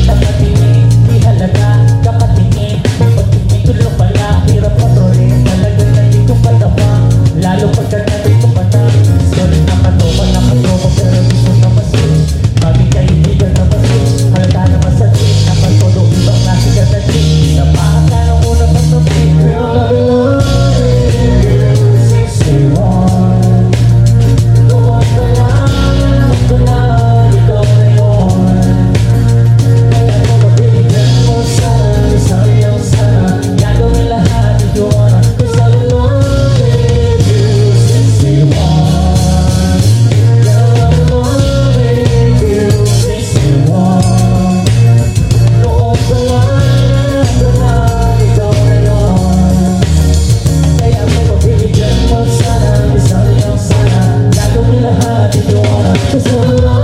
Napatingin, di halaga, kapatingin. Pagtingin ko lang pala, hirap patrolin. Talaga na di ko padama, lalo pagkatabi ko pata. Sorry na katopa, pero di ko napasin. Bagay kaibigan na pasin, halata na masakit. Napatolo ibang klase ka na din. Samahan ka ng unang pagtapit. Girl, I love you, 61. Bukas ka lang, ako na, ikaw na yun. Kaya mo mabibigyan mo sana, sayaw sana. Gagawin lahat ito na, 'cause I love you, 61. Girl, I love you, 61. Noon pa lang, ako na, ikaw na yun. Kaya mo mabibigyan mo sana, sayaw sana. Gagawin lahat ito na, 'cause I love you.